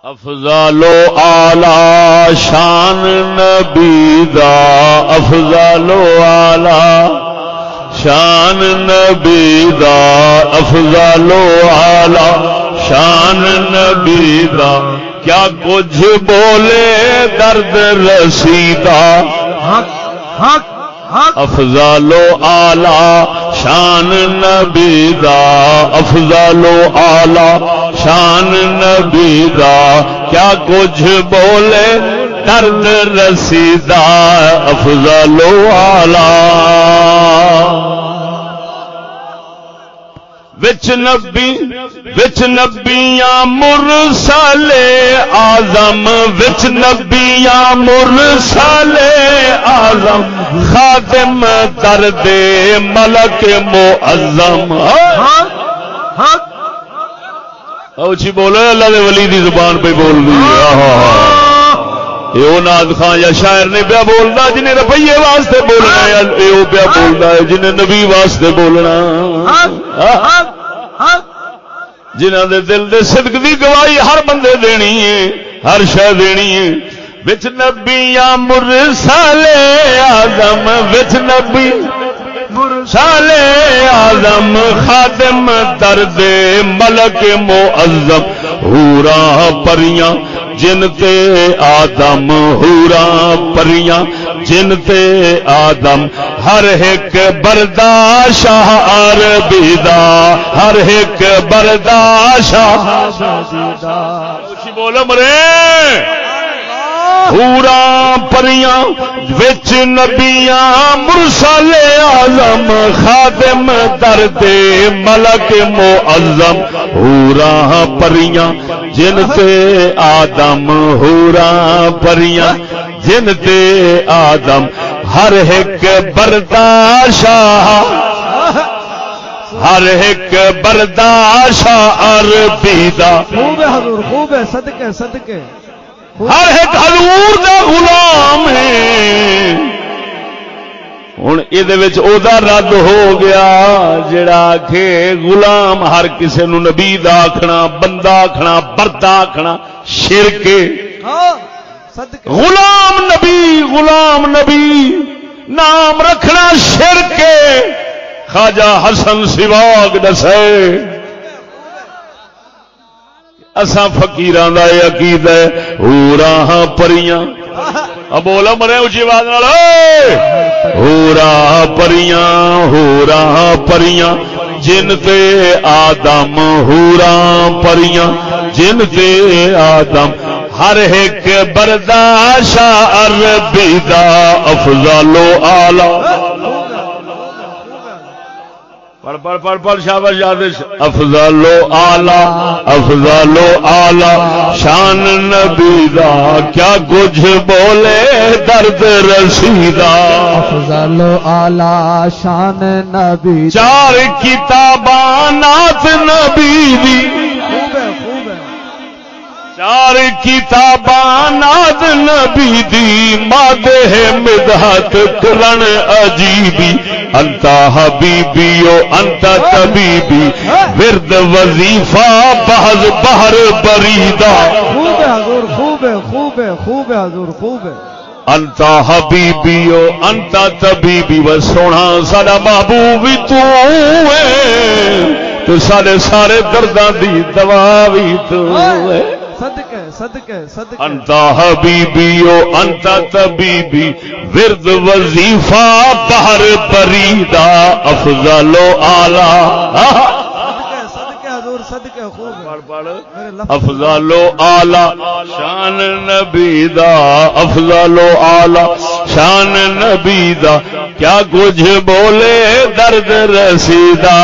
افضل و اعلی شان نبی دا افضل و اعلی شان نبی دا افضل و اعلی شان نبی دا کیا کچھ بولے درد رسیدہ افضل و اعلی شان نبی دا افضل و اعلی شان نبی دا کیا کچھ بولے درد رسیدہ افضل و اعلی وچ نبیاں مرسل اعظم وچ نبیاں مرسل اعظم خادم درد ملک معظم اچھی بولے اللہ دے ولی دی زبان پہ بول دی یہ ناد خان یا شاعر نے پیا بولنا جنہیں روپیے واسطے بولنا یا یہ پیا بولنا ہے جنہیں نبی واسطے بولنا جنہاں دے دل دے صدق دی گواہی ہر بندے دینی ہے ہر شے دینی ہے وچ نبیاں مرسل اعظم وچ نبی مرسل اعظم خادم درد ملک معظم حوراں پریاں جن تے آدم حوراں پریاں جن تے آدم ہر ایک برداشت عربی دا ہر ایک برداشت اچھی بولو مرے حوراں پریاں وچ نبیاں مرسل اعظم خادم درد ملک معظم حوراں پریاں جن تے آدم حوراں پریاں جن تے آدم ہر ایک برداشت ہر ایک برداشت عربی دا خوب ہے حضور خوب ہے صدقے صدقے ہر ایک حضور دا غلام ہے ہن یہ رد ہو گیا جڑا کہ غلام ہر کسے نو نبی دا آکھنا بندہ آکھنا بردا آکھنا شرک غلام نبی نام رکھنا شرک خواجہ حسن سواگ دسے اساں فقیراں دا عقیدہ ہے حوراں پریاں بولا مرے اچھی آواز نال حوراں پریاں جن تے آدم حوراں پریاں جن تے آدم ہر ایک برداشت عربی دا افضل و اعلی پڑھ شاباش یادش افضل و اعلی شان نبی دا کیا کچھ بولے درد رسیدہ افضل و اعلی شان نبی چار کتاباں نعت نبی دی چار کتاباں نعت نبی دی مادہ مدحت کلن عجیبی انت حبیبی و انت طبیبی ورد وظیفہ بحث بحر بریدہ خوب ہے حضور خوب ہے خوب ہے خوب ہے حضور خوب ہے انت حبیبی و انت طبیبی و سونا سارا محبوب تو ہے تو سارے درداں دی دوا بھی تو ہے صدقے صدقے صدقے انت حبیبی و انت طبیبی ورد وظیفہ بحر بریدہ افضل و اعلی صدقے حضور صدقے خوب افضل و اعلی شان نبی دا افضل و اعلی شان نبی دا کیا کچھ بولے درد رسیدہ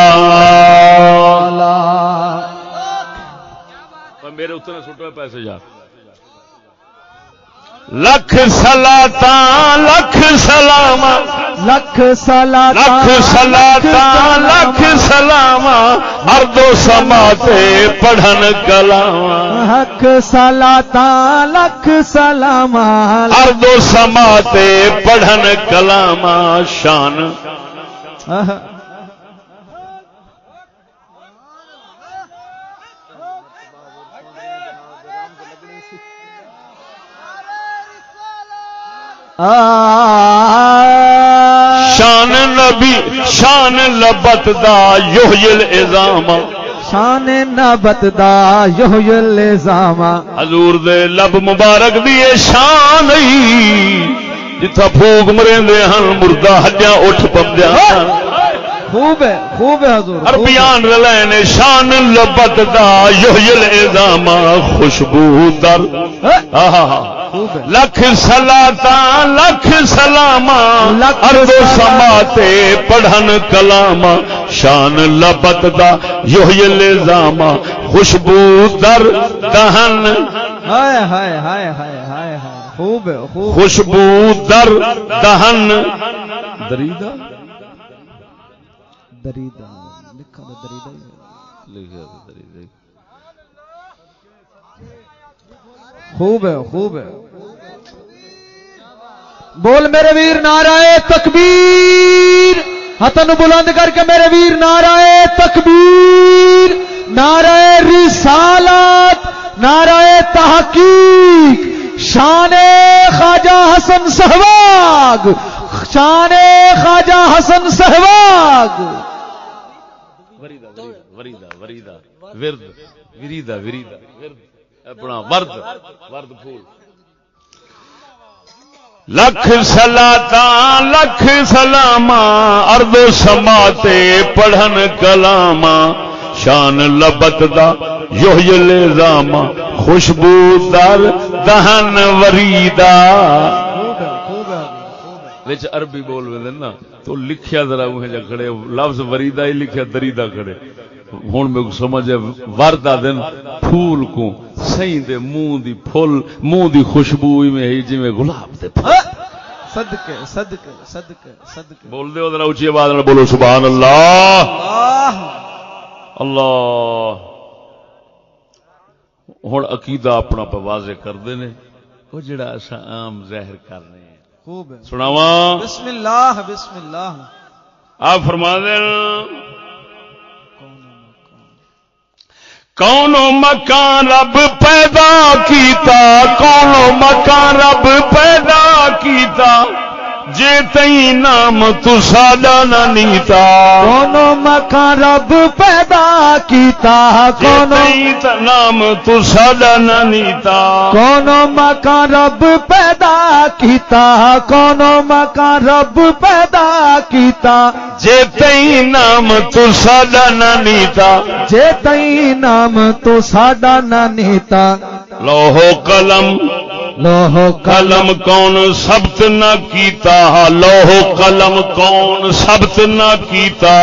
میرے اتنے سٹوے پیسے جا لکھ صلاتاں لکھ سلام لکھ صلاتاں لکھ صلاتاں لکھ سلام ارض و سما تے پڑھن کلام لکھ صلاتاں لکھ سلام ارض و سما تے پڑھن کلام شان شان نبی شان لبت دا یحیی العظام شان نبت دا یحیی العظام حضور دے لب مبارک دی شان جتھا پھوک مریندے ہن مردہ ہڈیاں اٹھ پندیاں خوب ہے حضور عربیان رلائن شان لبت دا یحیی العظام خوشبو در لکھ صلاتا لکھ سلاما ارض و سماتے پڑھن کلاما شان لبت دا یحیی العظام خوشبو در دہن ہائے ہائے ہائے ہائے ہائے خوب ہے خوشبو در دہن دریدہ دریدہ لکھا دریدہ خوب ہے بول میرے ویر نعرہ تکبیر ہاتھوں بلند کر کے میرے ویر نعرہ تکبیر نعرہ رسالت نعرہ تحقیق شان خواجہ حسن سہواگ شان خواجہ حسن سہواگ اپنا ورد پھول لکھ صلاتا لکھ سلاما ارض و سماتے پڑھن کلاما شان لبت دا یحیی العظام خوشبو در دہن وریدا وچ عربی بول وے نا تو لکھیا ذرا اوہ جا کھڑے لفظ وریدا ہی لکھیا دریدا کھڑے ہن میں سمجھ وردا دن پھول کو سہی دے منہ دی خوشبو میں ہے جویں گلاب دے صدقے بول دے ذرا اونچی آواز نال بولو سبحان اللہ اللہ ہن عقیدہ اپنا پہ واضح کردے نے او جڑا اساں عام ظاہر کرنے ہیں خوب ہے سناواں بسم اللہ آپ فرما دیں کون مکان رب پیدا کیتا کون مکان رب پیدا کیتا جے تئی نام تو ساڈا نہ نیتا کون مکان رب پیدا کیتا کون نام تو ساڈا نہ نیتا کون مکان رب پیدا کیتا کون مکان رب پیدا کیتا جے تئی نام تو ساڈا نہ نیتا جے تئی نام تو ساڈا نہ نیتا لوہو قلم کون ثبت نہ کیتا لوہو قلم کون ثبت نہ کیتا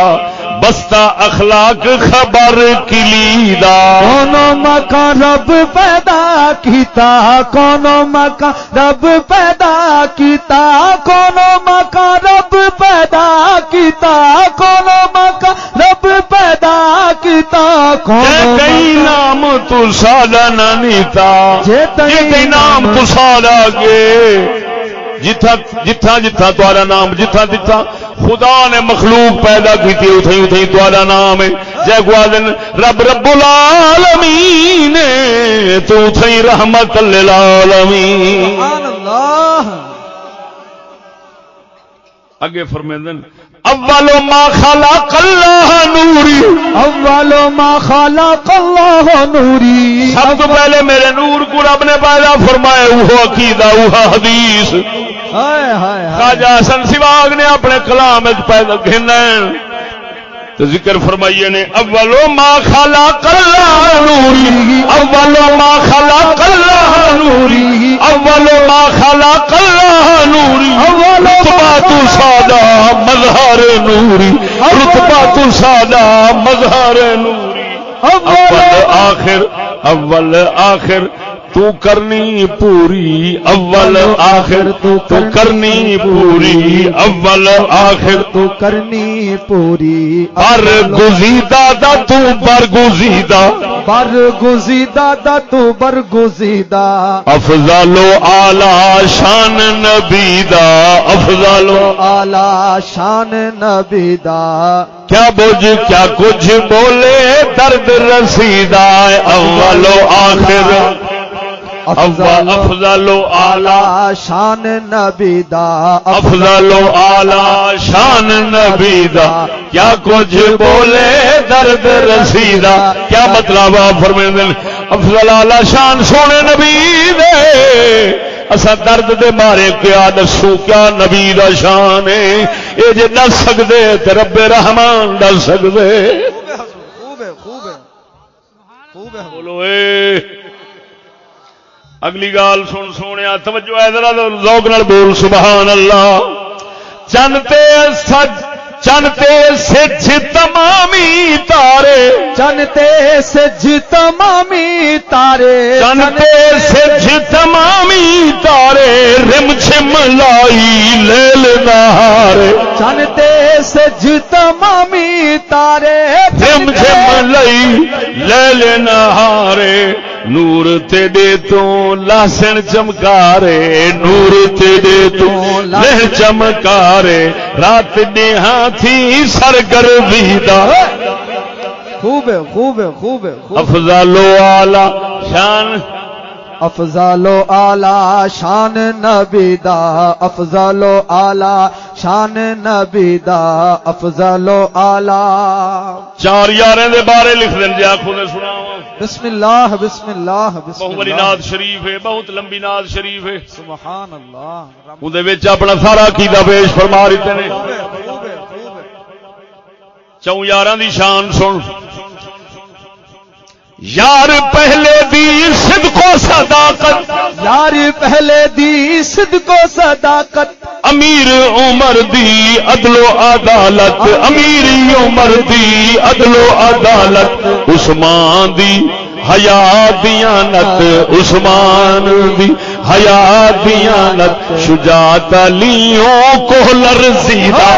بستہ اخلاق خبر کلیدہ کون مکان رب پیدا کیتا کون مکان رب پیدا کیتا کون مکان رب پیدا کیتا کون مکان رب پیدا کیتا کون کئی نام تو ساڈا نہ نیتا جے نام تو ساڈا گے جتھا تہاڈا نام جتھا خدا نے مخلوق پیدا کی اتھائی تہاڈا نام ہے جے کو دن رب العالمین تو اتھائی رحمت للعالمین سبحان اللہ اگے فرمیندن اول ما خلق اللہ نوری اول ما خلق اللہ نوری سب تو پہلے میرے نور کو رب نے پیدا فرمایا وہ عقیدہ وہ حدیث خواجہ حسن سواگ نے اپنے کلام پیدا کہنا تو ذکر فرمائیے نے اول ما خلق اللہ نوری اول ما خلق اللہ نوری اول ما خلق اللہ نوری رتبہ تو سادہ مظہر نوری رتبہ تو سادہ مظہر نوری اول آخر تو کرنی پوری اول آخر تو کرنی پوری اول آخر تو کرنی پوری برگزیدہ دا تو برگزیدہ برگزیدہ دا تو برگزیدہ افضل و اعلی شان نبی دا افضل و اعلی شان نبی دا کیا بوجھ کیا کچھ بولے درد رسیدہ اول و آخر افضل و اعلی شان نبی دا افضل و اعلی شان نبی دا کیا کچھ بولے درد رسیدہ کیا مطلب آپ فرمائیں افضل اعلی شان سونے نبی دے اسا درد دے مارے کیا دسو کیا نبی دا شان ہے اے جے دس سکدے تے رب رحمان دس سکدے بولو اے اگلی گال سن سونے توجہ ہے ذرا ذوق نال بول سبحان اللہ چنتے سج تمامی تارے چنتے سج تمامی تارے چنتے سج تمامی تارے رم چھم لائی لیل نہارے چنتے سج تمامی تارے رم چھم لائی لیل نہارے نور تیرے تو لاسن چمکارے نور تیرے تو لہ چمکارے رات نیہاں تھی سرگرمی دا خوب ہے خوب ہے خوب ہے افضل و اعلی شان افضل و اعلی شان نبی دا افضل و اعلی شان نبی دا افضل و اعلی چار یاریں دے بارے لکھ دیں جی آنکھوں نے سناواں بسم اللہ بسم اللہ بسم بہت بڑی نعت شریف ہے بہت لمبی نعت شریف ہے سبحان اللہ اندے وچ اپنا سارا عقیدہ پیش فرما رہے نے چوں یاراں دی شان سن یار پہلے دی صدق و صداقت یار پہلے دی صدق و صداقت امیر عمر دی عدل و عدالت امیر عمر دی عدل و عدالت عثمان دی حیا دیانت عثمان دی حیا دیانت شجاعت علیوں کو لرزیدہ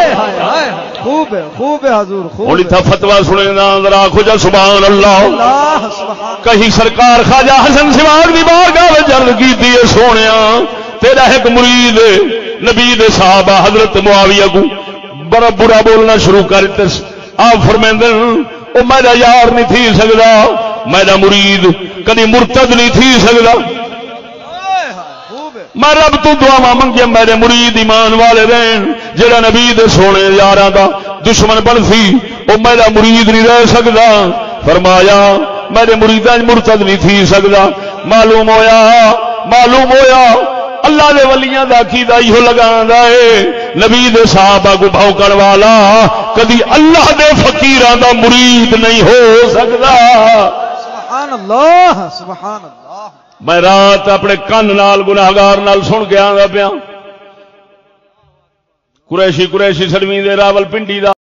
خوب ہے حضور خوب ہولی تھا فتوہ سنے نا ذرا کھجا سبحان اللہ کہیں سرکار خواجہ حسن سواگ دی بارگاہ وچ عرض کیتی ہے سونیا تیرا ایک مرید نبی دے صحابہ حضرت معاویہ کو بڑا برا بولنا شروع کر دتے آپ فرماندے او میرا یار نہیں تھی سکدا میرا مرید کدی مرتد نہیں تھی سکدا میں رب تو دعا منگیا میرے مرید ایمان والے رہن جڑا نبی دے سونے یاراں دا دشمن بن سی او میرا مرید نہیں رہ سکدا فرمایا میرے مریداں مرتد نہیں تھی سکدا معلوم ہویا اللہ دے ولیاں دا عقیدہ ایہو لگاندا ہے نبی دے صحابہ کو بھوکن والا کدی اللہ دے فقیراں دا مرید نہیں ہو سکدا سبحان اللہ سبحان اللہ میں رات اپنے کن نال گناہگار نال سن کے آندا پیا قریشی سڑویں دے راول پنڈی دا